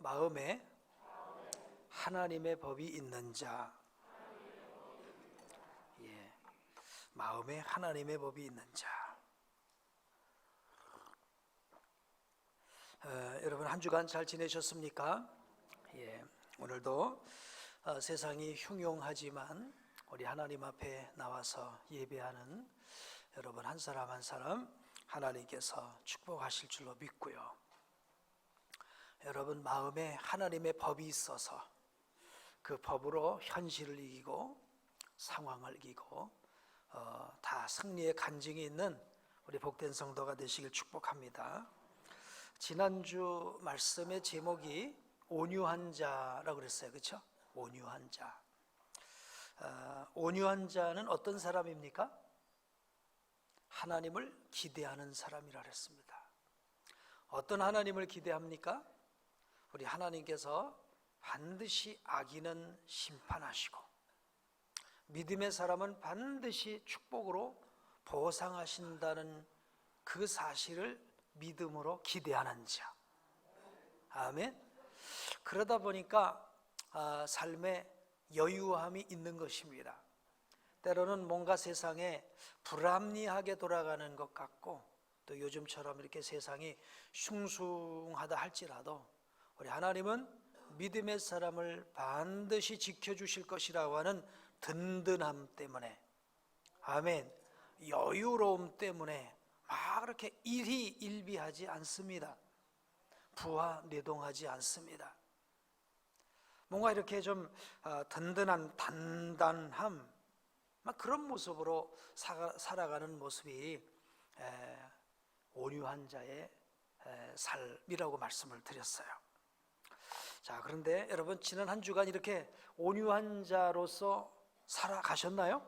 마음에 하나님의 법이 있는 자. 예, 마음에 하나님의 법이 있는 자. 여러분 한 주간 잘 지내셨습니까? 예, 오늘도 세상이 흉흉하지만 우리 하나님 앞에 나와서 예배하는 여러분 한 사람 한 사람 하나님께서 축복하실 줄로 믿고요. 여러분 마음에 하나님의 법이 있어서 그 법으로 현실을 이기고 상황을 이기고 다 승리의 간증이 있는 우리 복된 성도가 되시길 축복합니다. 지난주 말씀의 제목이 온유한 자라고 그랬어요. 그렇죠? 온유한 자. 온유한 자는 어떤 사람입니까? 하나님을 기대하는 사람이라 그랬습니다. 어떤 하나님을 기대합니까? 우리 하나님께서 반드시 악인은 심판하시고 믿음의 사람은 반드시 축복으로 보상하신다는 그 사실을 믿음으로 기대하는 자. 아멘. 그러다 보니까 삶에 여유함이 있는 것입니다. 때로는 뭔가 세상에 불합리하게 돌아가는 것 같고 또 요즘처럼 이렇게 세상이 숭숭하다 할지라도 우리 하나님은 믿음의 사람을 반드시 지켜주실 것이라고 하는 든든함 때문에, 아멘, 여유로움 때문에 막 그렇게 일희일비하지 않습니다. 부하뇌동하지 않습니다. 뭔가 이렇게 좀 든든한 단단함, 막 그런 모습으로 살아가는 모습이 온유한 자의 삶이라고 말씀을 드렸어요. 자, 그런데 여러분 지난 한 주간 이렇게 온유한 자로서 살아가셨나요?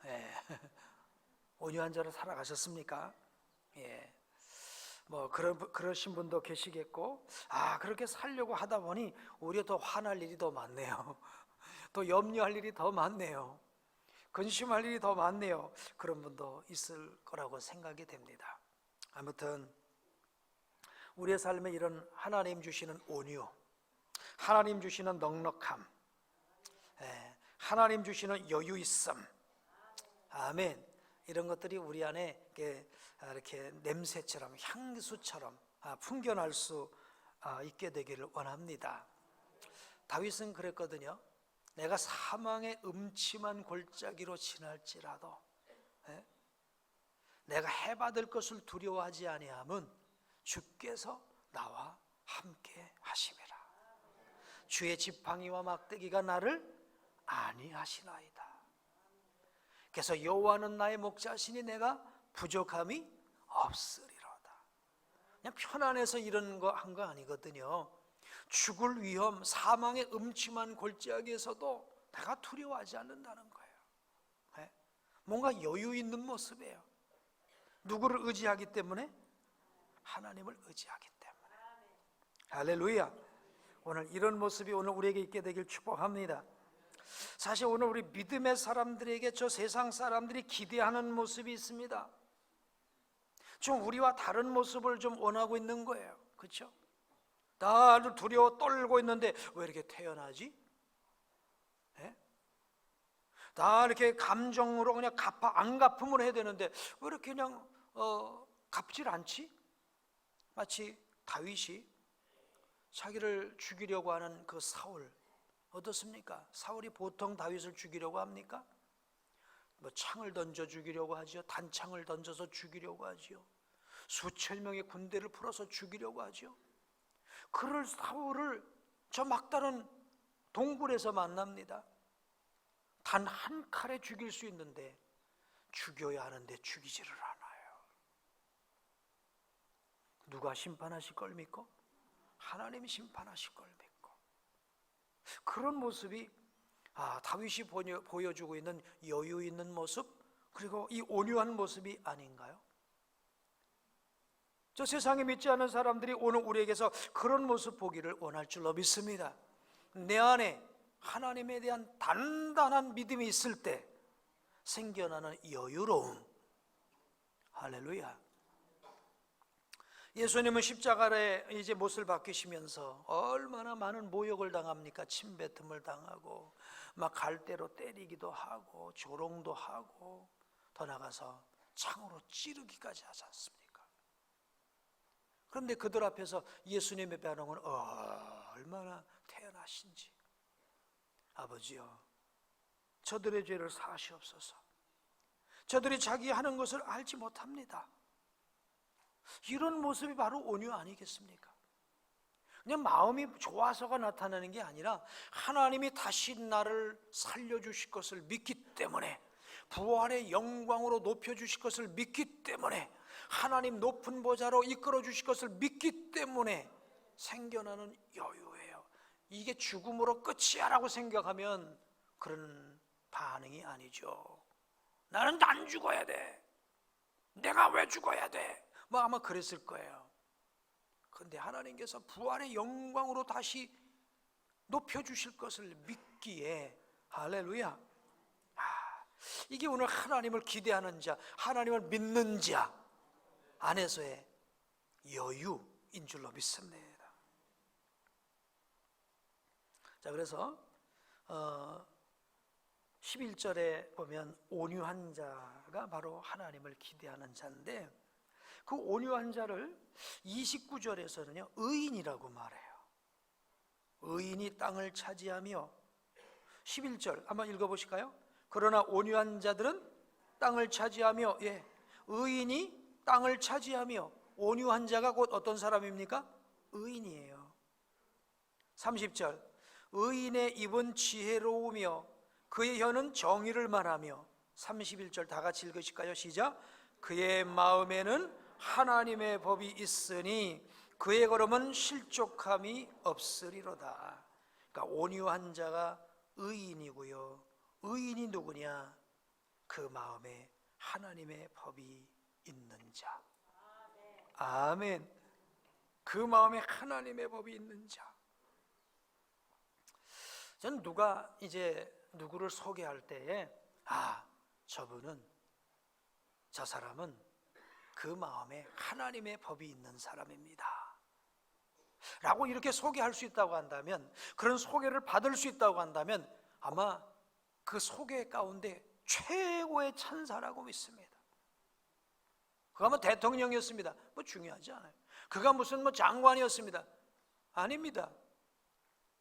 네. 온유한 자로 살아가셨습니까? 예. 뭐 그러신 분도 계시겠고, 그렇게 살려고 하다 보니 오히려 더 화날 일이 더 많네요. 또 염려할 일이 더 많네요. 근심할 일이 더 많네요. 그런 분도 있을 거라고 생각이 됩니다. 아무튼 우리의 삶에 이런 하나님 주시는 온유, 하나님 주시는 넉넉함, 하나님 주시는 여유 있음, 아멘, 이런 것들이 우리 안에 이렇게 냄새처럼 향수처럼 풍겨날 수 있게 되기를 원합니다. 다윗은 그랬거든요. 내가 사망의 음침한 골짜기로 지날지라도 내가 해받을 것을 두려워하지 아니함은 주께서 나와 함께 하심이라. 주의 지팡이와 막대기가 나를 안위하시나이다. 그래서 여호와는 나의 목자시니 내가 부족함이 없으리로다. 그냥 편안해서 이런 거 한 거 아니거든요. 죽을 위험, 사망의 음침한 골짜기에서도 내가 두려워하지 않는다는 거예요. 뭔가 여유 있는 모습이에요. 누구를 의지하기 때문에? 하나님을 의지하기 때문에. 할렐루야. 오늘 이런 모습이 오늘 우리에게 있게 되길 축복합니다. 사실 오늘 우리 믿음의 사람들에게 저 세상 사람들이 기대하는 모습이 있습니다. 좀 우리와 다른 모습을 좀 원하고 있는 거예요. 그렇죠? 나를 두려워 떨고 있는데 왜 이렇게 태연하지? 나 이렇게 감정으로 그냥 안갚음을 해야 되는데 왜 이렇게 그냥 갚질 않지? 마치 다윗이 자기를 죽이려고 하는 그 사울, 어떻습니까? 사울이 보통 다윗을 죽이려고 합니까? 뭐 창을 던져 죽이려고 하죠. 단창을 던져서 죽이려고 하죠. 수천 명의 군대를 풀어서 죽이려고 하죠. 그럴 사울을 저 막다른 동굴에서 만납니다. 단 한 칼에 죽일 수 있는데 죽여야 하는데 죽이지를 않아요. 누가 심판하실 걸 믿고? 하나님이 심판하실 걸 믿고. 그런 모습이 다윗이 보여주고 있는 여유 있는 모습, 그리고 이 온유한 모습이 아닌가요? 저 세상에 믿지 않는 사람들이 오늘 우리에게서 그런 모습 보기를 원할 줄로 믿습니다. 내 안에 하나님에 대한 단단한 믿음이 있을 때 생겨나는 여유로움. 할렐루야. 예수님은 십자가에 이제 못을 박히시면서 얼마나 많은 모욕을 당합니까? 침뱉음을 당하고 막 갈대로 때리기도 하고 조롱도 하고 더 나가서 창으로 찌르기까지 하지 않습니까? 그런데 그들 앞에서 예수님의 반응은 얼마나 태연하신지. 아버지여, 저들의 죄를 사하시옵소서. 저들이 자기 하는 것을 알지 못합니다. 이런 모습이 바로 온유 아니겠습니까? 그냥 마음이 좋아서가 나타나는 게 아니라 하나님이 다시 나를 살려주실 것을 믿기 때문에, 부활의 영광으로 높여주실 것을 믿기 때문에, 하나님 높은 보좌로 이끌어 주실 것을 믿기 때문에 생겨나는 여유예요. 이게 죽음으로 끝이야 라고 생각하면 그런 반응이 아니죠. 나는 안 죽어야 돼, 내가 왜 죽어야 돼, 뭐 아마 그랬을 거예요. 그런데 하나님께서 부활의 영광으로 다시 높여주실 것을 믿기에, 할렐루야, 이게 오늘 하나님을 기대하는 자, 하나님을 믿는 자 안에서의 여유인 줄로 믿습니다. 자, 그래서 11절에 보면 온유한 자가 바로 하나님을 기대하는 자인데, 그 온유한 자를 29절에서는요 의인이라고 말해요. 의인이 땅을 차지하며, 11절 한번 읽어보실까요? 그러나 온유한 자들은 땅을 차지하며, 의인이 땅을 차지하며. 온유한 자가 곧 어떤 사람입니까? 의인이에요. 30절, 의인의 입은 지혜로우며 그의 혀는 정의를 말하며. 31절 다 같이 읽으실까요? 시작. 그의 마음에는 하나님의 법이 있으니 그의 걸음은 실족함이 없으리로다. 그러니까 온유한 자가 의인이고요, 의인이 누구냐? 그 마음에 하나님의 법이 있는 자. 아멘. 그 마음에 하나님의 법이 있는 자. 저는 누가 이제 누구를 소개할 때에 저분은, 저 사람은 그 마음에 하나님의 법이 있는 사람입니다 라고 이렇게 소개할 수 있다고 한다면, 그런 소개를 받을 수 있다고 한다면 아마 그 소개 가운데 최고의 찬사라고 믿습니다. 그가 뭐 대통령이었습니다, 뭐 중요하지 않아요. 그가 무슨 뭐 장관이었습니다, 아닙니다.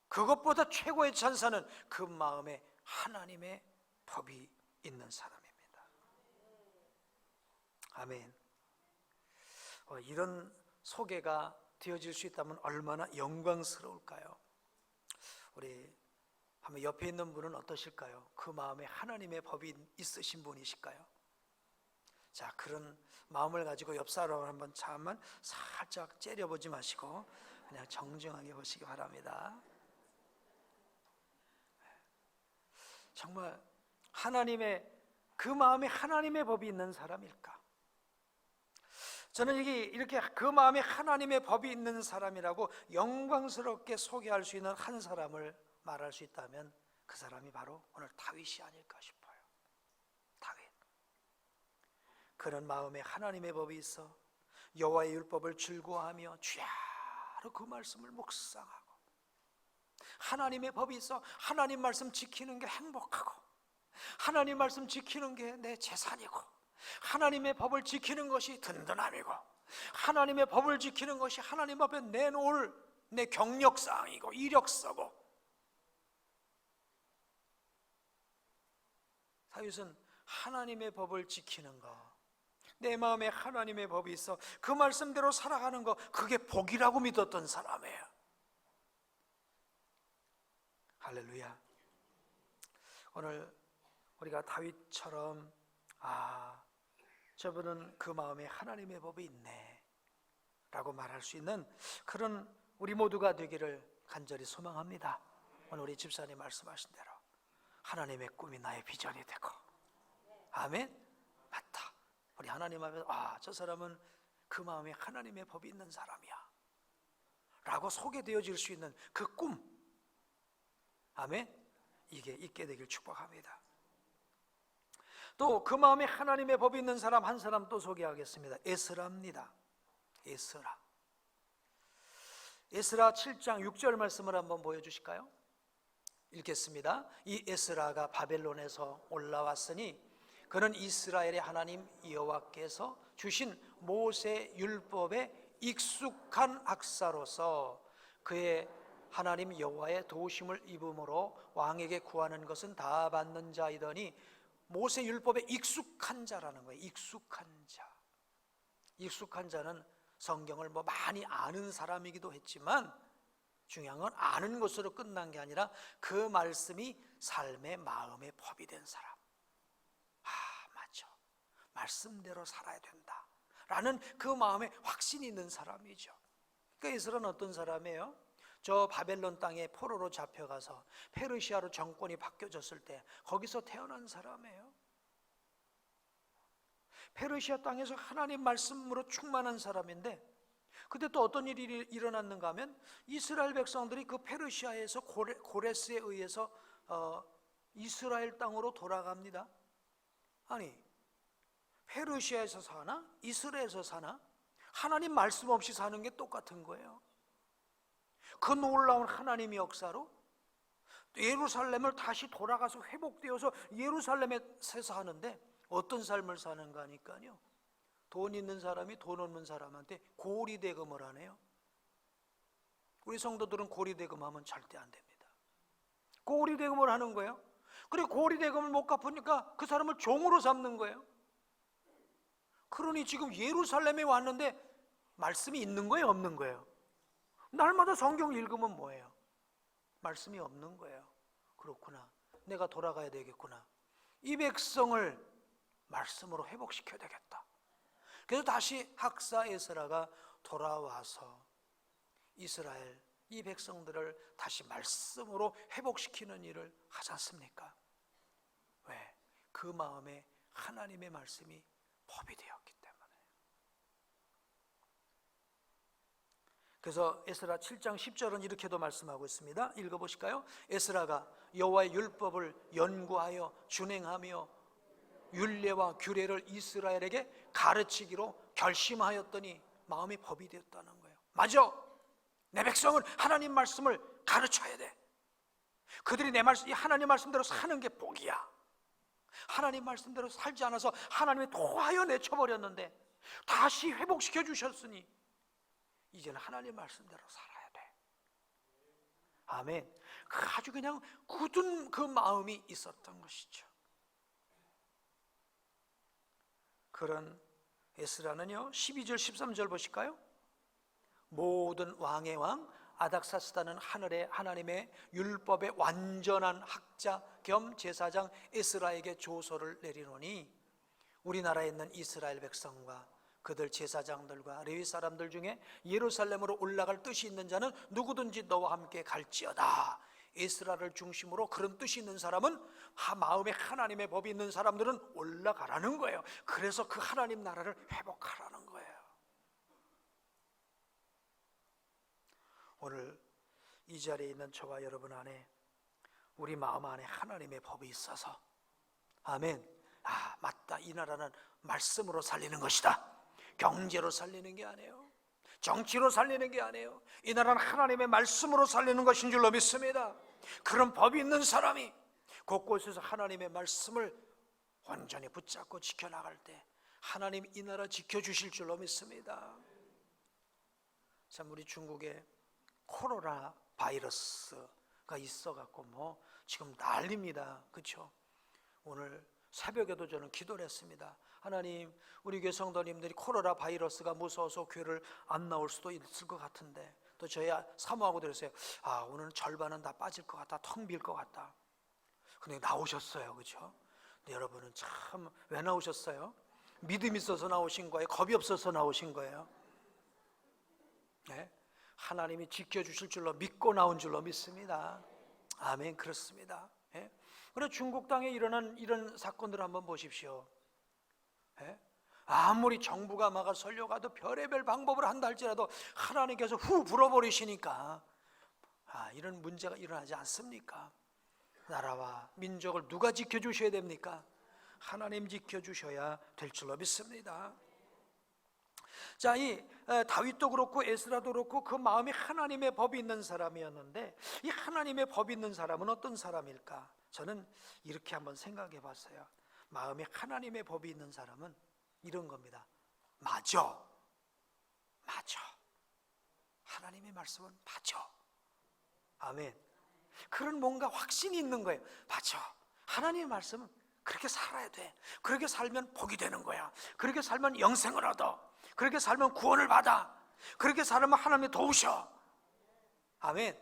그것보다 최고의 찬사는 그 마음에 하나님의 법이 있는 사람입니다. 아멘. 이런 소개가 되어질 수 있다면 얼마나 영광스러울까요? 우리 한번 옆에 있는 분은 어떠실까요? 그 마음에 하나님의 법이 있으신 분이실까요? 자, 그런 마음을 가지고 옆 사람을 한번 잠만 살짝 째려보지 마시고 그냥 정중하게 보시기 바랍니다. 정말 그 마음에 하나님의 법이 있는 사람일까? 저는 이렇게 그 마음에 하나님의 법이 있는 사람이라고 영광스럽게 소개할 수 있는 한 사람을 말할 수 있다면 그 사람이 바로 오늘 다윗이 아닐까 싶어요. 다윗. 그런 마음에 하나님의 법이 있어 여호와의 율법을 즐거워하며 주야로 그 말씀을 묵상하고, 하나님의 법이 있어 하나님 말씀 지키는 게 행복하고, 하나님 말씀 지키는 게 내 재산이고, 하나님의 법을 지키는 것이 든든함이고, 하나님의 법을 지키는 것이 하나님 앞에 내놓을 내 경력사항이고 이력서고. 다윗은 하나님의 법을 지키는 것, 내 마음에 하나님의 법이 있어 그 말씀대로 살아가는 것, 그게 복이라고 믿었던 사람이에요. 할렐루야. 오늘 우리가 다윗처럼 저분은 그 마음에 하나님의 법이 있네 라고 말할 수 있는 그런 우리 모두가 되기를 간절히 소망합니다. 오늘 우리 집사님 말씀하신 대로 하나님의 꿈이 나의 비전이 되고, 아멘. 맞다, 우리 하나님 앞에 저 사람은 그 마음에 하나님의 법이 있는 사람이야 라고 소개되어질 수 있는 그 꿈, 아멘, 이게 있게 되길 축복합니다. 또 그 마음에 하나님의 법이 있는 사람 한 사람 또 소개하겠습니다. 에스라입니다. 에스라. 에스라 7장 6절 말씀을 한번 보여주실까요? 읽겠습니다. 이 에스라가 바벨론에서 올라왔으니 그는 이스라엘의 하나님 여호와께서 주신 모세 율법에 익숙한 학사로서 그의 하나님 여호와의 도우심을 입음으로 왕에게 구하는 것은 다 받는 자이더니, 모세 율법에 익숙한 자라는 거예요. 익숙한 자. 익숙한 자는 성경을 많이 아는 사람이기도 했지만 중요한 건 아는 것으로 끝난 게 아니라 그 말씀이 삶의 마음에 법이 된 사람. 맞죠. 말씀대로 살아야 된다 라는 그 마음에 확신이 있는 사람이죠. 그러니까 에스라는 어떤 사람이에요? 저 바벨론 땅에 포로로 잡혀가서 페르시아로 정권이 바뀌어졌을 때 거기서 태어난 사람이에요. 페르시아 땅에서 하나님 말씀으로 충만한 사람인데, 그때 또 어떤 일이 일어났는가 하면 이스라엘 백성들이 그 페르시아에서 고레스에 의해서 이스라엘 땅으로 돌아갑니다. 아니, 페르시아에서 사나 이스라엘에서 사나 하나님 말씀 없이 사는 게 똑같은 거예요. 그 놀라운 하나님의 역사로 예루살렘을 다시 돌아가서 회복되어서 예루살렘에서 하는데 어떤 삶을 사는가 하니까요, 돈 있는 사람이 돈 없는 사람한테 고리대금을 하네요. 우리 성도들은 고리대금 하면 절대 안 됩니다. 고리대금을 하는 거예요. 그리고 고리대금을 못 갚으니까 그 사람을 종으로 삼는 거예요. 그러니 지금 예루살렘에 왔는데 말씀이 있는 거예요, 없는 거예요? 날마다 성경 읽으면 뭐예요? 말씀이 없는 거예요. 그렇구나, 내가 돌아가야 되겠구나, 이 백성을 말씀으로 회복시켜야 되겠다. 그래서 다시 학사 에스라가 돌아와서 이스라엘 이 백성들을 다시 말씀으로 회복시키는 일을 하지 않습니까? 왜? 그 마음에 하나님의 말씀이 법이 되었기 때문에. 그래서 에스라 7장 10절은 이렇게도 말씀하고 있습니다. 읽어보실까요? 에스라가 여호와의 율법을 연구하여 준행하며 율례와 규례를 이스라엘에게 가르치기로 결심하였더니 마음이 법이 되었다는 거예요. 맞아, 내 백성은 하나님 말씀을 가르쳐야 돼. 그들이 내 말씀, 하나님 말씀대로 사는 게 복이야. 하나님 말씀대로 살지 않아서 하나님이 토하여 내쳐버렸는데 다시 회복시켜 주셨으니 이제는 하나님 말씀대로 살아야 돼. 아멘. 아주 그냥 굳은 그 마음이 있었던 것이죠. 그런 에스라는요, 12절 13절 보실까요? 모든 왕의 왕 아닥사스다는 하늘의 하나님의 율법의 완전한 학자 겸 제사장 에스라에게 조서를 내리노니, 우리나라에 있는 이스라엘 백성과 그들 제사장들과 레위 사람들 중에 예루살렘으로 올라갈 뜻이 있는 자는 누구든지 너와 함께 갈지어다. 에스라를 중심으로 그런 뜻이 있는 사람은, 마음에 하나님의 법이 있는 사람들은 올라가라는 거예요. 그래서 그 하나님 나라를 회복하라는 거예요. 오늘 이 자리에 있는 저와 여러분 안에, 우리 마음 안에 하나님의 법이 있어서, 아멘, 맞다, 이 나라는 말씀으로 살리는 것이다. 경제로 살리는 게 아니에요. 정치로 살리는 게 아니에요. 이 나라는 하나님의 말씀으로 살리는 것인 줄로 믿습니다. 그런 법이 있는 사람이 곳곳에서 하나님의 말씀을 온전히 붙잡고 지켜나갈 때 하나님 이 나라 지켜주실 줄로 믿습니다. 참, 우리 중국에 코로나 바이러스가 있어갖고 지금 난립니다. 그렇죠? 오늘 새벽에도 저는 기도를 했습니다. 하나님, 우리 교회 성도님들이 코로나 바이러스가 무서워서 교회를 안 나올 수도 있을 것 같은데, 또 저희 사모하고 들었어요. 오늘 절반은 다 빠질 것 같다, 텅 빌 것 같다. 근데 나오셨어요. 그렇죠? 근데 여러분은 참, 왜 나오셨어요? 믿음 있어서 나오신 거예요? 겁이 없어서 나오신 거예요? 네? 하나님이 지켜주실 줄로 믿고 나온 줄로 믿습니다. 아멘. 그렇습니다. 예? 그래, 중국 땅에 일어난 이런 사건들을 한번 보십시오. 예? 아무리 정부가 막아 설려가도 별의별 방법을 한다 할지라도 하나님께서 후 불어버리시니까 이런 문제가 일어나지 않습니까? 나라와 민족을 누가 지켜주셔야 됩니까? 하나님 지켜주셔야 될 줄로 믿습니다. 자, 이 다윗도 그렇고 에스라도 그렇고 그 마음이 하나님의 법이 있는 사람이었는데, 이 하나님의 법이 있는 사람은 어떤 사람일까? 저는 이렇게 한번 생각해 봤어요. 마음에 하나님의 법이 있는 사람은 이런 겁니다. 맞아. 하나님의 말씀은 맞아. 아멘. 그런 뭔가 확신이 있는 거예요. 맞아. 하나님의 말씀은 그렇게 살아야 돼. 그렇게 살면 복이 되는 거야. 그렇게 살면 영생을 얻어. 그렇게 살면 구원을 받아. 그렇게 살면 하나님이 도우셔. 아멘.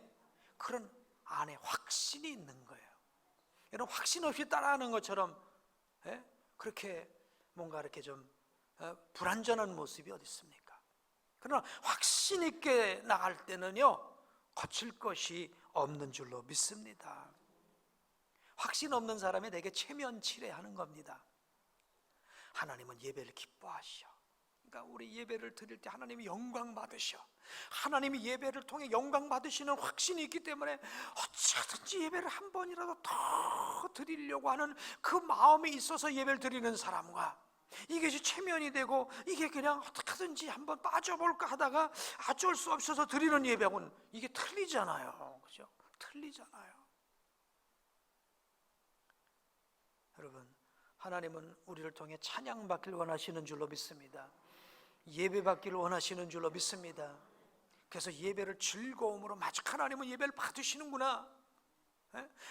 그런 안에 확신이 있는 거예요. 이런 확신 없이 따라하는 것처럼 그렇게 뭔가 이렇게 좀 불완전한 모습이 어디 있습니까? 그러나 확신 있게 나갈 때는요, 거칠 것이 없는 줄로 믿습니다. 확신 없는 사람이 되게 체면치레하는 겁니다. 하나님은 예배를 기뻐하셔. 그러니까 우리 예배를 드릴 때 하나님이 영광 받으셔. 하나님이 예배를 통해 영광 받으시는 확신이 있기 때문에 어쩌든지 예배를 한 번이라도 더 드리려고 하는 그 마음이 있어서 예배를 드리는 사람과, 이것이 체면이 되고 이게 그냥 어떻게든지 한번 빠져볼까 하다가 어쩔 수 없어서 드리는 예배하고는 이게 틀리잖아요. 그죠? 틀리잖아요. 여러분, 하나님은 우리를 통해 찬양받길 원하시는 줄로 믿습니다. 예배받기를 원하시는 줄로 믿습니다. 그래서 예배를 즐거움으로, 맞아, 하나님은 예배를 받으시는구나,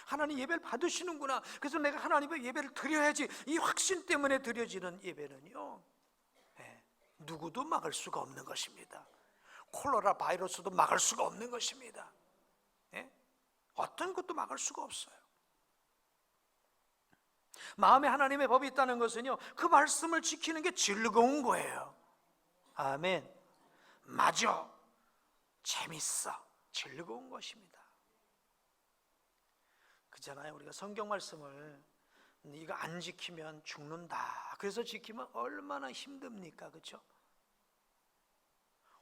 하나님 예배를 받으시는구나, 그래서 내가 하나님의 예배를 드려야지, 이 확신 때문에 드려지는 예배는요, 누구도 막을 수가 없는 것입니다. 콜레라 바이러스도 막을 수가 없는 것입니다. 어떤 것도 막을 수가 없어요. 마음에 하나님의 법이 있다는 것은요, 그 말씀을 지키는 게 즐거운 거예요. 아멘. 맞아, 재밌어, 즐거운 것입니다. 그잖아요. 우리가 성경 말씀을 이거 안 지키면 죽는다, 그래서 지키면 얼마나 힘듭니까? 그렇죠?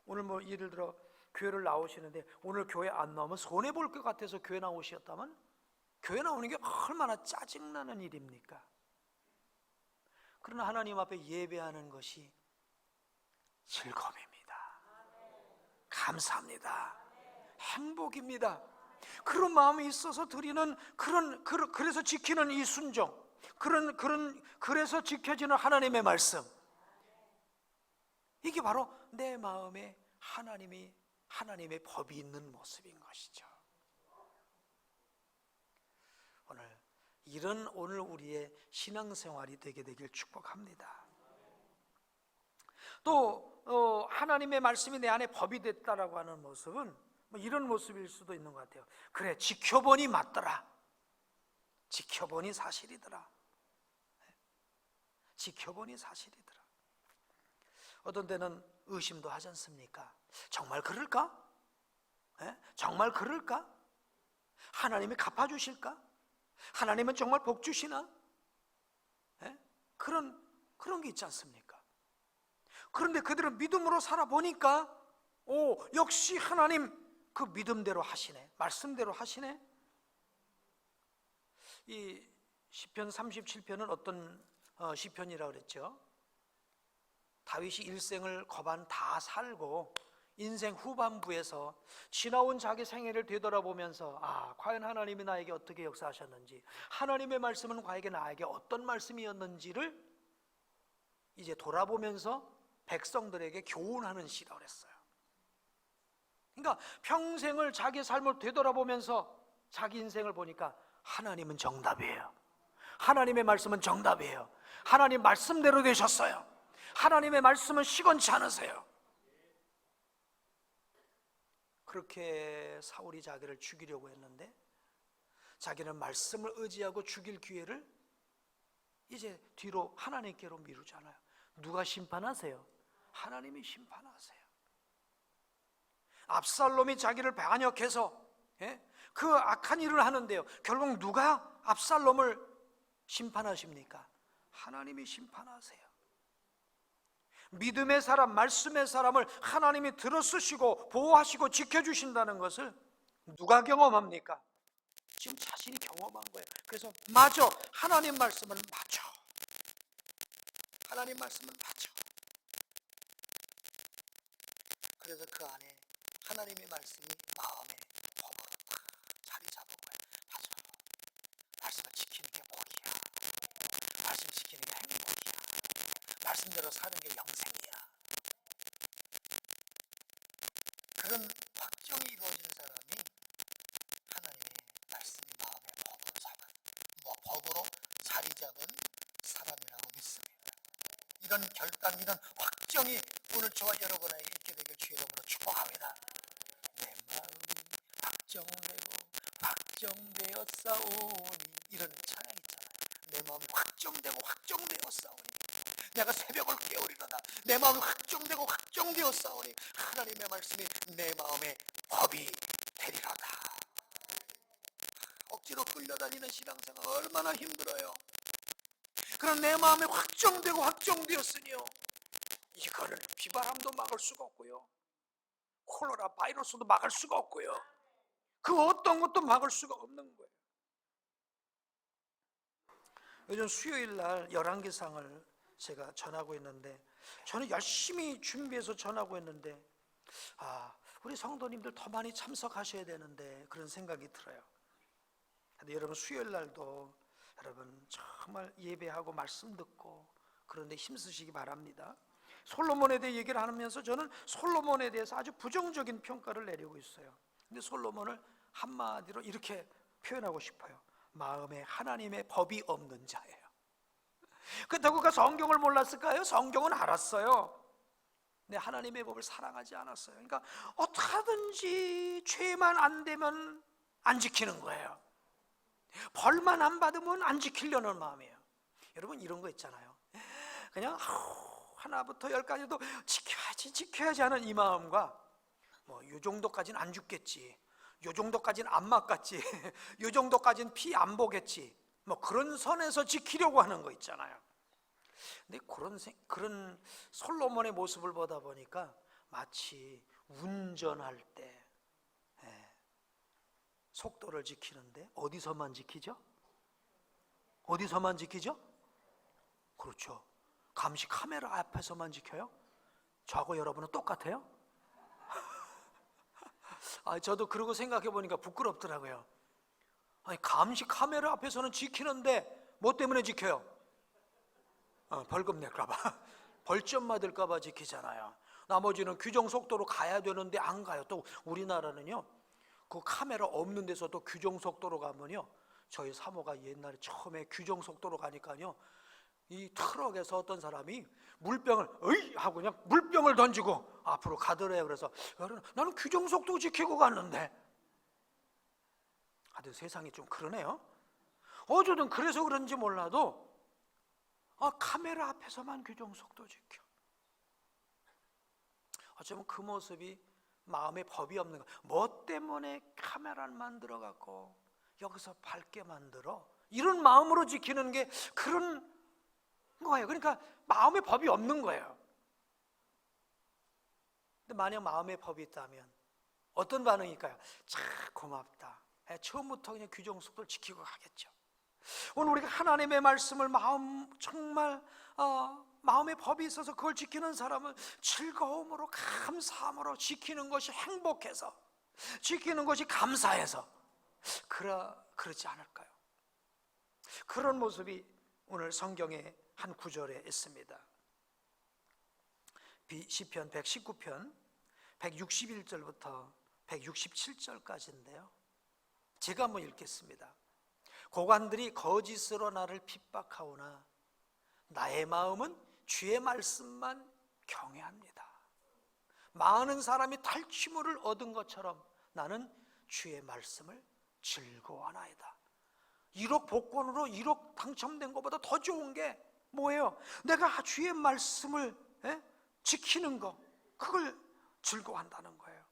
오늘 뭐 예를 들어 교회를 나오시는데 오늘 교회 안 나오면 손해볼 것 같아서 교회 나오셨다면 교회 나오는 게 얼마나 짜증나는 일입니까? 그러나 하나님 앞에 예배하는 것이 즐거움입니다. 감사합니다. 행복입니다. 그런 마음이 있어서 드리는 그래서 지키는 이 순종, 그래서 지켜지는 하나님의 말씀, 이게 바로 내 마음에 하나님의 법이 있는 모습인 것이죠. 오늘 우리의 신앙생활이 되게 되길 축복합니다. 또 하나님의 말씀이 내 안에 법이 됐다라고 하는 모습은 뭐 이런 모습일 수도 있는 것 같아요. 그래, 지켜보니 맞더라. 지켜보니 사실이더라. 지켜보니 사실이더라. 어떤 때는 의심도 하지 않습니까? 정말 그럴까? 정말 그럴까? 하나님이 갚아주실까? 하나님은 정말 복 주시나? 그런 게 있지 않습니까? 그런데 그들은 믿음으로 살아보니까 역시 하나님 그 믿음대로 하시네, 말씀대로 하시네. 이 시편 37편은 어떤 시편이라고 그랬죠? 다윗이 일생을 거반 다 살고 인생 후반부에서 지나온 자기 생애를 되돌아보면서 과연 하나님이 나에게 어떻게 역사하셨는지, 하나님의 말씀은 과연 나에게 어떤 말씀이었는지를 이제 돌아보면서 백성들에게 교훈하는 시라고 그랬어요. 그러니까 평생을 자기 삶을 되돌아보면서 자기 인생을 보니까 하나님은 정답이에요. 하나님의 말씀은 정답이에요. 하나님 말씀대로 되셨어요. 하나님의 말씀은 시건치 않으세요. 그렇게 사울이 자기를 죽이려고 했는데 자기는 말씀을 의지하고 죽일 기회를 이제 뒤로 하나님께로 미루잖아요. 누가 심판하세요? 하나님이 심판하세요. 압살롬이 자기를 반역해서 그 악한 일을 하는데요, 결국 누가 압살롬을 심판하십니까? 하나님이 심판하세요. 믿음의 사람, 말씀의 사람을 하나님이 들어쓰시고 보호하시고 지켜주신다는 것을 누가 경험합니까? 지금 자신이 경험한 거예요. 그래서 맞아, 하나님 말씀은 맞아, 하나님 말씀은 맞아. 하나님의 말씀이 마음의 법으로 다 자리 잡은 거예요. 맞아. 말씀을 지키는 게 복이야. 말씀 지키는 게 행복이야. 말씀대로 사는 게 영생이야. 그런 확정이 이루어진 사람이 하나님의 말씀이 마음의 법으로 자리 잡은 사람이라고 믿습니다. 이런 결단, 이런 확정이 오늘 저와 여러분에게 있게 되길 주의 이름으로 축복합니다. 내 마음이 확정되었사오니, 이런 찬양 있잖아요. 내 마음이 확정되었사오니, 내가 새벽을 깨우리로다. 내 마음이 확정되었사오니 하나님의 말씀이 내 마음의 법이 되리로다. 억지로 끌려다니는 신앙생활 얼마나 힘들어요. 그런 내 마음이 확정되었으니요, 이거를 비바람도 막을 수가 없고요, 콜레라 바이러스도 막을 수가 없고요, 그 어떤 것도 막을 수가 없는 거예요. 요즘 수요일 날 열왕기상을 제가 전하고 있는데, 저는 열심히 준비해서 전하고 있는데, 우리 성도님들 더 많이 참석하셔야 되는데 그런 생각이 들어요. 근데 여러분 수요일 날도 여러분 정말 예배하고 말씀 듣고 그런데 힘쓰시기 바랍니다. 솔로몬에 대해 얘기를 하면서 저는 솔로몬에 대해서 아주 부정적인 평가를 내리고 있어요. 근데 솔로몬을 한마디로 이렇게 표현하고 싶어요. 마음에 하나님의 법이 없는 자예요. 그렇다고 그 성경을 몰랐을까요? 성경은 알았어요. 근데 하나님의 법을 사랑하지 않았어요. 그러니까 어떻게든지 죄만 안 되면 안 지키는 거예요. 벌만 안 받으면 안 지키려는 마음이에요. 여러분 이런 거 있잖아요. 그냥 하나부터 열까지도 지켜야지 하는 이 마음과, 요 정도까지는 안 죽겠지, 요 정도까지는 안 맞겠지, 요 정도까지는 피 안 보겠지, 그런 선에서 지키려고 하는 거 있잖아요. 근데 그런 솔로몬의 모습을 보다 보니까 마치 운전할 때 속도를 지키는데 어디서만 지키죠? 그렇죠. 감시 카메라 앞에서만 지켜요? 저하고 여러분은 똑같아요? 저도 그러고 생각해 보니까 부끄럽더라고요. 감시 카메라 앞에서는 지키는데 뭐 때문에 지켜요? 벌금 낼까봐, 벌점 맞을까봐 지키잖아요. 나머지는 규정 속도로 가야 되는데 안 가요. 또 우리나라는요, 그 카메라 없는 데서도 규정 속도로 가면요, 저희 사모가 옛날에 처음에 규정 속도로 가니까요, 이 트럭에서 어떤 사람이 물병을 하고 그냥 물병을 던지고 앞으로 가더래요. 그래서 나는 규정 속도 지키고 갔는데. 세상이 좀 그러네요. 어쩌든 그래서 그런지 몰라도 카메라 앞에서만 규정 속도 지켜. 어쩌면 그 모습이 마음에 법이 없는 거. 뭐 때문에 카메라를 만들어 갖고 여기서 밝게 만들어? 이런 마음으로 지키는 게 그런 거예요. 그러니까 마음에 법이 없는 거예요. 근데 만약 마음에 법이 있다면 어떤 반응일까요? 참 고맙다. 처음부터 그냥 규정 속도를 지키고 가겠죠. 오늘 우리가 하나님의 말씀을 정말 마음의 법이 있어서 그걸 지키는 사람은 즐거움으로, 감사함으로 지키는 것이 행복해서, 지키는 것이 감사해서 그렇지 않을까요? 그런 모습이 오늘 성경의 한 구절에 있습니다. 시편 119편 161절부터 167절까지인데요, 제가 한번 읽겠습니다. 고관들이 거짓으로 나를 핍박하오나 나의 마음은 주의 말씀만 경외합니다. 많은 사람이 탈취물을 얻은 것처럼 나는 주의 말씀을 즐거워하나이다. 1억 복권으로 1억 당첨된 것보다 더 좋은 게 뭐예요? 내가 주의 말씀을 지키는 거, 그걸 즐거워한다는 거예요.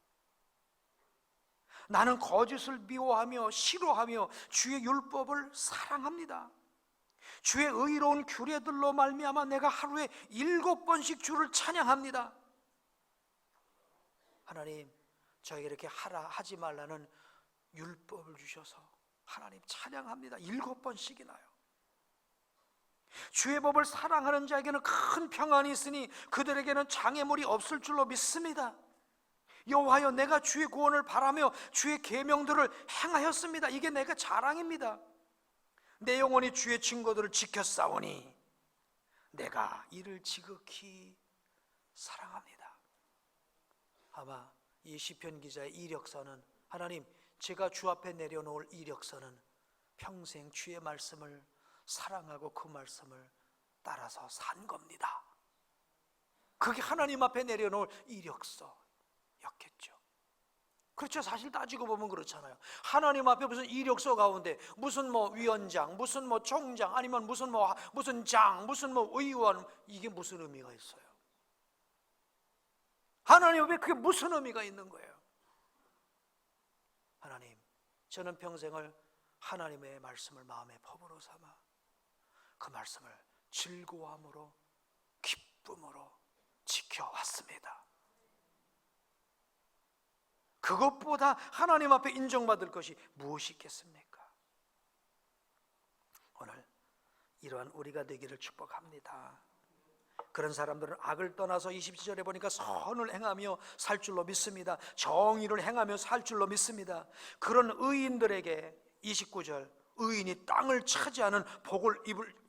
나는 거짓을 미워하며 싫어하며 주의 율법을 사랑합니다. 주의 의로운 규례들로 말미암아 내가 하루에 7번씩 주를 찬양합니다. 하나님, 저에게 이렇게 하지 말라는 율법을 주셔서 하나님 찬양합니다. 7번씩이나요. 주의 법을 사랑하는 자에게는 큰 평안이 있으니 그들에게는 장애물이 없을 줄로 믿습니다. 여호와여, 내가 주의 구원을 바라며 주의 계명들을 행하였습니다. 이게 내가 자랑입니다. 내 영혼이 주의 증거들을 지켰사오니 내가 이를 지극히 사랑합니다. 아마 이 시편 기자의 이력서는, 하나님, 제가 주 앞에 내려놓을 이력서는 평생 주의 말씀을 사랑하고 그 말씀을 따라서 산 겁니다. 그게 하나님 앞에 내려놓을 이력서였겠죠. 그렇죠. 사실 따지고 보면 그렇잖아요. 하나님 앞에 무슨 이력서 가운데 무슨 뭐 위원장, 무슨 뭐 총장, 아니면 무슨 장, 무슨 뭐 의원, 이게 무슨 의미가 있어요? 하나님 앞에 그게 무슨 의미가 있는 거예요? 하나님, 저는 평생을 하나님의 말씀을 마음의 법으로 삼아 그 말씀을 즐거움으로, 기쁨으로 지켜왔습니다. 그것보다 하나님 앞에 인정받을 것이 무엇이 있겠습니까? 오늘 이러한 우리가 되기를 축복합니다. 그런 사람들은 악을 떠나서 27절에 보니까 선을 행하며 살 줄로 믿습니다. 정의를 행하며 살 줄로 믿습니다. 그런 의인들에게 29절, 의인이 땅을 차지하는 복을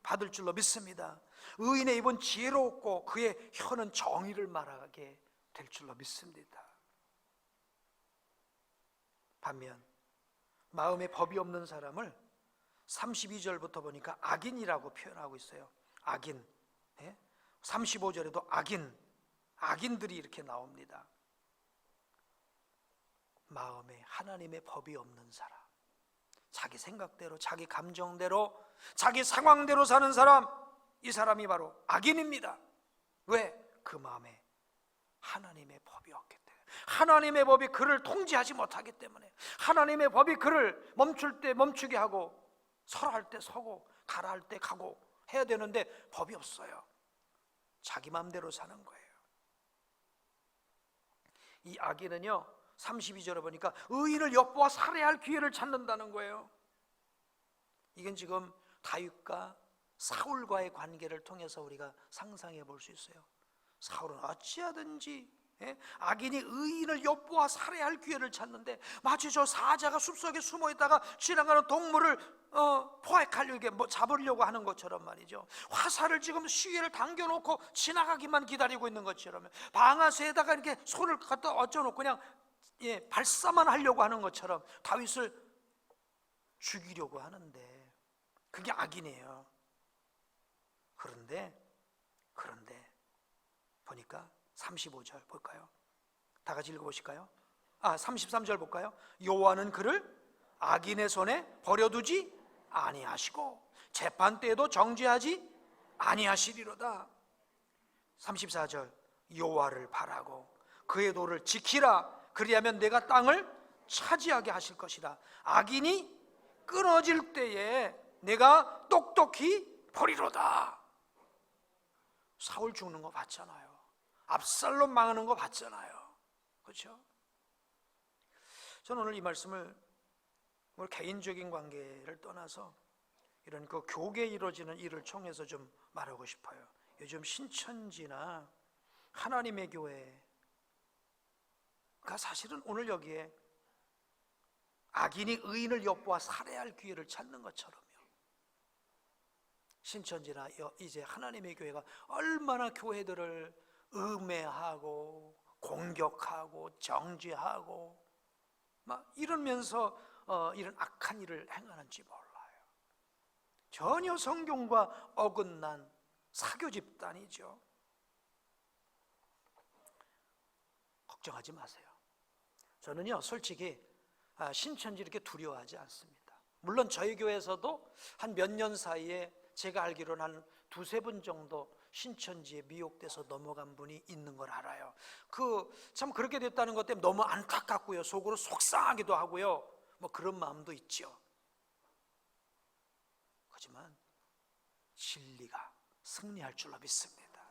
받을 줄로 믿습니다. 의인의 입은 지혜롭고 그의 혀는 정의를 말하게 될 줄로 믿습니다. 반면 마음에 법이 없는 사람을 32절부터 보니까 악인이라고 표현하고 있어요. 악인. 35절에도 악인들이 이렇게 나옵니다. 마음에 하나님의 법이 없는 사람, 자기 생각대로, 자기 감정대로, 자기 상황대로 사는 사람, 이 사람이 바로 악인입니다. 왜? 그 마음에 하나님의 법이 없기 때문에, 하나님의 법이 그를 통제하지 못하기 때문에, 하나님의 법이 그를 멈출 때 멈추게 하고, 설할 때 서고, 가라 할 때 가고 해야 되는데 법이 없어요. 자기 마음대로 사는 거예요. 이 악인은요, 32절에 보니까 의인을 엿보아 살해할 기회를 찾는다는 거예요. 이건 지금 다윗과 사울과의 관계를 통해서 우리가 상상해 볼 수 있어요. 사울은 어찌하든지 악인이 의인을 엿보아 살해할 기회를 찾는데, 마치 저 사자가 숲속에 숨어 있다가 지나가는 동물을 포획하려고, 잡으려고 하는 것처럼 말이죠. 화살을 지금 시위를 당겨놓고 지나가기만 기다리고 있는 것처럼, 방아쇠에다가 이렇게 손을 갖다 얹어놓고 그냥 발사만 하려고 하는 것처럼 다윗을 죽이려고 하는데, 그게 악인이에요. 그런데 보니까 35절 볼까요? 다 같이 읽어보실까요? 33절 볼까요? 여호와는 그를 악인의 손에 버려두지 아니하시고 재판 때에도 정죄하지 아니하시리로다. 34절, 여호와를 바라고 그의 도를 지키라. 그리하면 내가 땅을 차지하게 하실 것이라. 악인이 끊어질 때에 내가 똑똑히 보리로다. 사울 죽는 거 봤잖아요. 압살롬 망하는 거 봤잖아요. 그렇죠? 저는 오늘 이 말씀을 개인적인 관계를 떠나서 이런 그 교계에 이루어지는 일을 통해서 좀 말하고 싶어요. 요즘 신천지나 하나님의 교회가 사실은 오늘 여기에 악인이 의인을 엿보아 살해할 기회를 찾는 것처럼요, 신천지나 이제 하나님의 교회가 얼마나 교회들을 음해하고 공격하고 정죄하고 막 이러면서 이런 악한 일을 행하는지 몰라요. 전혀 성경과 어긋난 사교 집단이죠. 걱정하지 마세요. 저는요, 솔직히 신천지 이렇게 두려워하지 않습니다. 물론 저희 교회에서도 한 몇 년 사이에 제가 알기로는 한 두세 분 정도 신천지에 미혹돼서 넘어간 분이 있는 걸 알아요. 참 그렇게 됐다는 것 때문에 너무 안타깝고요, 속으로 속상하기도 하고요, 뭐 그런 마음도 있죠. 하지만 진리가 승리할 줄로 믿습니다.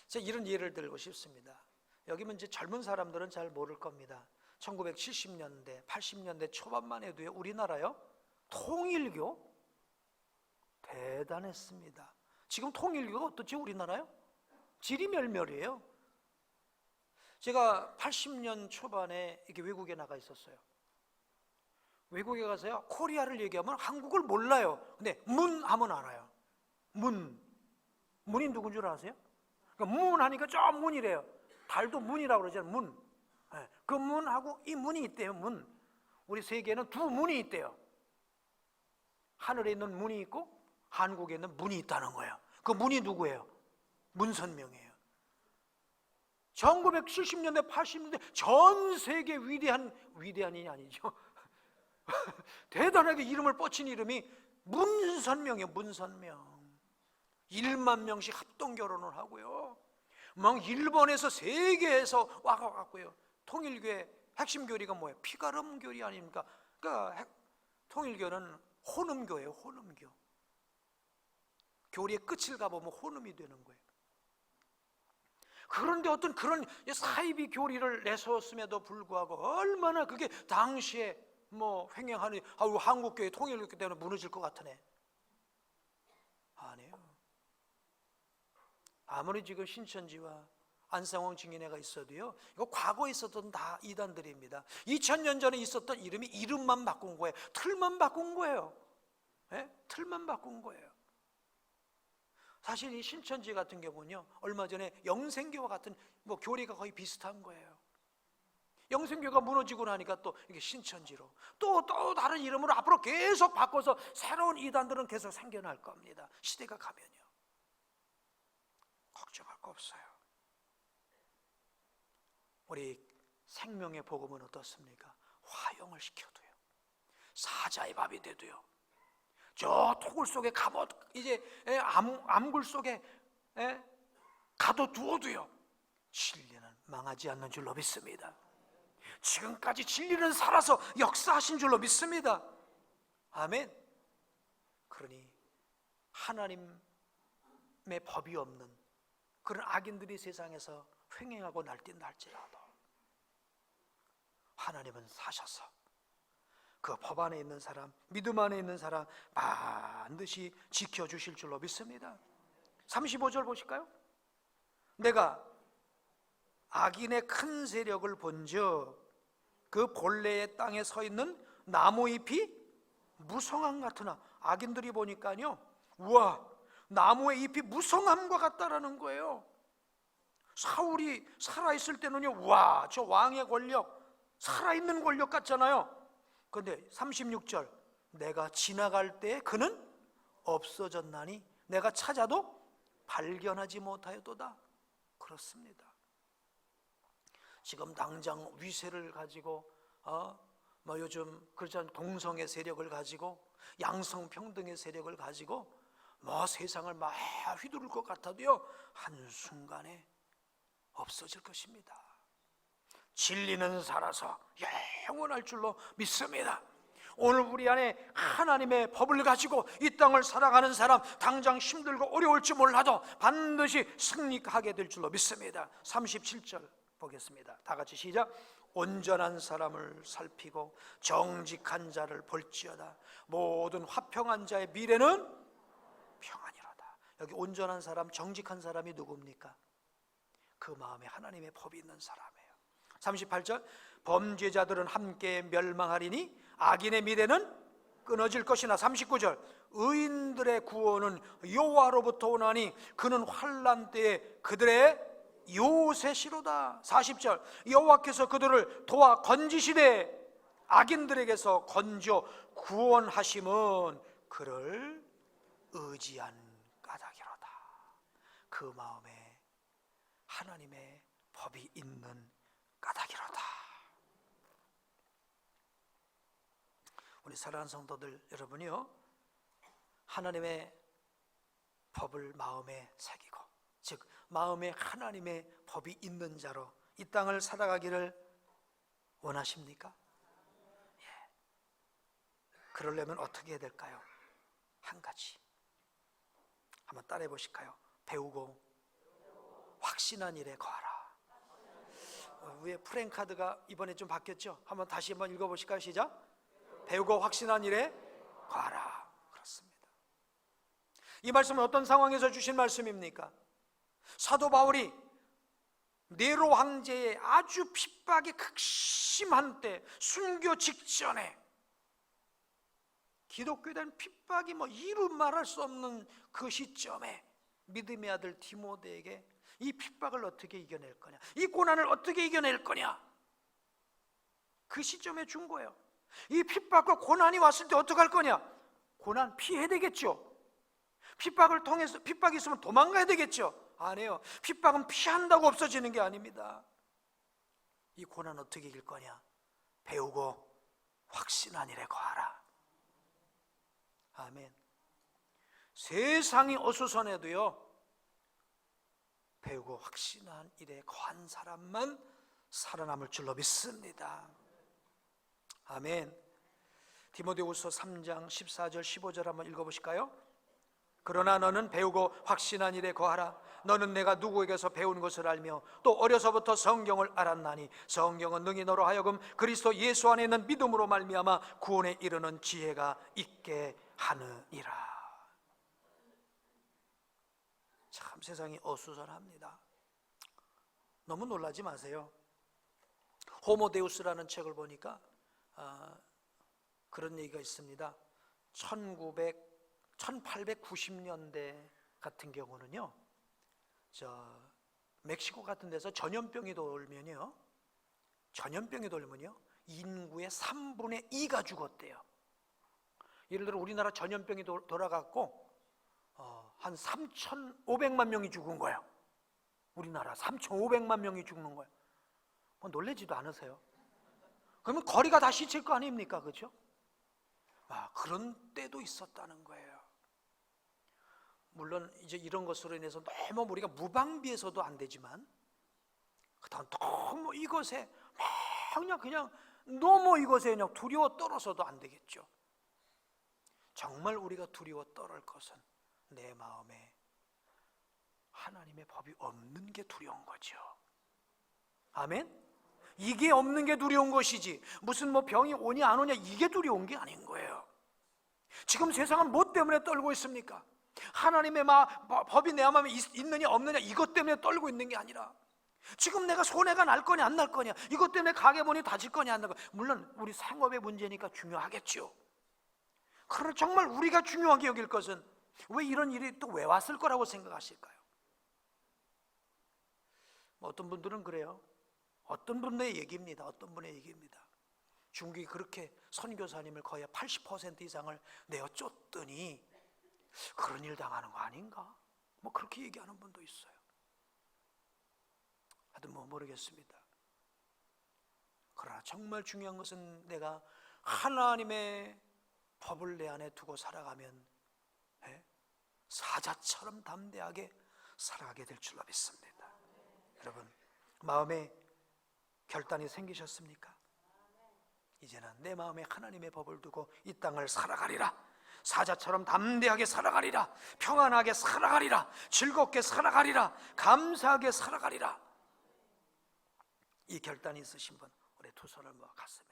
제가 이런 예를 들고 싶습니다. 여기면 이제 젊은 사람들은 잘 모를 겁니다. 1970년대, 80년대 초반만 해도요, 우리나라요, 통일교 대단했습니다. 지금 통일교가 어떻지 우리나라요? 지리멸멸이에요. 제가 80년 초반에 이렇게 외국에 나가 있었어요. 외국에 가서요, 코리아를 얘기하면 한국을 몰라요. 근데 문 하면 알아요. 문이 누군 줄 아세요? 그러니까 문 하니까 저 문이래요. 달도 문이라고 그러잖아요. 문. 그 문하고 이 문이 있대요. 문. 우리 세계에는 두 문이 있대요. 하늘에 있는 문이 있고 한국에 있는 문이 있다는 거예요. 그 문이 누구예요? 문선명이에요. 1970년대 80년대 전 세계 위대한이 아니죠. 대단하게 이름을 뻗친 이름이 문선명이에요. 문선명. 1만 명씩 합동 결혼을 하고요, 막 일본에서 세계에서 와갖고요, 통일교회 핵심 교리가 뭐예요? 피가름 교리 아닙니까? 그러니까 통일교는 혼음교예요. 혼음교. 교리의 끝을 가보면 혼음이 되는 거예요. 그런데 어떤 그런 사이비 교리를 내세웠음에도 불구하고 얼마나 그게 당시에 횡행하는, 한국교회 통일교회 때문에 무너질 것 같으네. 아니에요. 아무리 지금 신천지와 안상홍 증인회가 있어도요, 이거 과거에 있었던 다 이단들입니다. 2000년 전에 있었던 이름만 바꾼 거예요. 틀만 바꾼 거예요. 틀만 바꾼 거예요. 사실 이 신천지 같은 경우는요, 얼마 전에 영생교와 같은 교리가 거의 비슷한 거예요. 영생교가 무너지고 나니까 또 이게 신천지로 또 다른 이름으로 앞으로 계속 바꿔서 새로운 이단들은 계속 생겨날 겁니다. 시대가 가면요. 걱정할 거 없어요. 우리 생명의 복음은 어떻습니까? 화용을 시켜도요, 사자의 밥이 돼도요, 저 토굴 속에 감옥, 이제 암굴 속에 가둬두어도요, 진리는 망하지 않는 줄로 믿습니다. 지금까지 진리는 살아서 역사하신 줄로 믿습니다. 아멘. 그러니 하나님의 법이 없는 그런 악인들이 세상에서 횡행하고 날뛴다 할지라도 하나님은 사셔서 그 법 안에 있는 사람, 믿음 안에 있는 사람 반드시 지켜주실 줄로 믿습니다. 35절 보실까요? 내가 악인의 큰 세력을 본즉 그 본래의 땅에 서 있는 나무잎이 무성함 같으나, 악인들이 보니까요, 우와, 나무의 잎이 무성함과 같다라는 거예요. 사울이 살아있을 때는요, 우와, 저 왕의 권력, 살아있는 권력 같잖아요. 그런데 36절, 내가 지나갈 때 그는 없어졌나니 내가 찾아도 발견하지 못하였도다. 그렇습니다. 지금 당장 위세를 가지고 요즘 그렇잖아요, 동성애 세력을 가지고 양성평등의 세력을 가지고 세상을 막 휘두를 것 같아도요, 한순간에 없어질 것입니다. 진리는 살아서 영원할 줄로 믿습니다. 오늘 우리 안에 하나님의 법을 가지고 이 땅을 살아가는 사람, 당장 힘들고 어려울지 몰라도 반드시 승리하게 될 줄로 믿습니다. 37절 보겠습니다. 다 같이 시작. 온전한 사람을 살피고 정직한 자를 볼지어다. 모든 화평한 자의 미래는 평안이로다. 여기 온전한 사람, 정직한 사람이 누굽니까? 그 마음에 하나님의 법이 있는 사람이에요. 38절, 범죄자들은 함께 멸망하리니 악인의 미래는 끊어질 것이나. 39절, 의인들의 구원은 여호와로부터 오나니 그는 환난 때에 그들의 요새시로다. 40절, 여호와께서 그들을 도와 건지시되 악인들에게서 건져 구원하심은 그를 의지한 까닭이로다. 그 마음에 하나님의 법이 있는 까닭이로다. 우리 사랑하는 성도들 여러분이요, 하나님의 법을 마음에 새기고, 즉 마음에 하나님의 법이 있는 자로 이 땅을 살아가기를 원하십니까? 예. 그러려면 어떻게 해야 될까요? 한 가지 한번 따라해 보실까요? 배우고 확신한 일에 거하라. 위에 프랭카드가 이번에 좀 바뀌었죠? 다시 한번 읽어보실까요? 시작. 배우고 확신한 일에 거하라. 그렇습니다. 이 말씀은 어떤 상황에서 주신 말씀입니까? 사도 바울이 네로 황제의 아주 핍박이 극심한 때, 순교 직전에 기독교에 대한 핍박이 이루 말할 수 없는 그 시점에 믿음의 아들 디모데에게 이 핍박을 어떻게 이겨낼 거냐, 이 고난을 어떻게 이겨낼 거냐, 그 시점에 준 거예요. 이 핍박과 고난이 왔을 때 어떡할 거냐? 고난 피해야 되겠죠. 핍박을 통해서, 핍박이 있으면 도망가야 되겠죠. 아니에요. 핍박은 피한다고 없어지는 게 아닙니다. 이 고난 어떻게 이길 거냐? 배우고 확신한 일에 거하라. 아멘. 세상이 어수선해도요, 배우고 확신한 일에 거한 사람만 살아남을 줄로 믿습니다. 아멘. 디모데후서 3장 14절 15절 한번 읽어보실까요? 그러나 너는 배우고 확신한 일에 거하라. 너는 내가 누구에게서 배운 것을 알며 또 어려서부터 성경을 알았나니 성경은 능히 너로 하여금 그리스도 예수 안에 있는 믿음으로 말미암아 구원에 이르는 지혜가 있게 하느니라. 참 세상이 어수선합니다. 너무 놀라지 마세요. 호모데우스라는 책을 보니까 그런 얘기가 있습니다. 1890년대 같은 경우는요, 멕시코 같은 데서 전염병이 돌면요, 인구의 3분의 2가 죽었대요. 예를 들어 우리나라 전염병이 돌아갔고 한 3,500만 명이 죽은 거예요. 우리나라 3,500만 명이 죽는 거예요. 놀라지도 않으세요? 그러면 거리가 다 시칠 거 아닙니까? 그렇죠? 그런 때도 있었다는 거예요. 물론 이제 이런 것으로 인해서 너무 우리가 무방비해서도 안 되지만, 그다음 너무 이것에 그냥 너무 이것에 그냥 두려워 떨어서도 안 되겠죠. 정말 우리가 두려워 떨을 것은 내 마음에 하나님의 법이 없는 게 두려운 거죠. 아멘? 이게 없는 게 두려운 것이지, 무슨 병이 오냐 안 오냐 이게 두려운 게 아닌 거예요. 지금 세상은 뭐 때문에 떨고 있습니까? 하나님의 법이 내 마음에 있느냐 없느냐 이것 때문에 떨고 있는 게 아니라, 지금 내가 손해가 날 거냐 안 날 거냐, 이것 때문에 가게 문이 닫힐 거냐 안 날 거냐. 물론 우리 생업의 문제니까 중요하겠죠. 그러나 정말 우리가 중요하게 여길 것은, 왜 이런 일이 또 왜 왔을 거라고 생각하실까요? 어떤 분들은 그래요. 어떤 분의 얘기입니다. 중국이 그렇게 선교사님을 거의 80% 이상을 내어 쫓더니 그런 일 당하는 거 아닌가? 그렇게 얘기하는 분도 있어요. 하여튼 모르겠습니다. 그러나 정말 중요한 것은 내가 하나님의 법을 내 안에 두고 살아가면 사자처럼 담대하게 살아가게 될 줄로 믿습니다. 여러분, 마음에 결단이 생기셨습니까? 이제는 내 마음에 하나님의 법을 두고 이 땅을 살아가리라, 사자처럼 담대하게 살아가리라, 평안하게 살아가리라, 즐겁게 살아가리라, 감사하게 살아가리라. 이 결단이 있으신 분, 우리 두 손을 모아 가슴에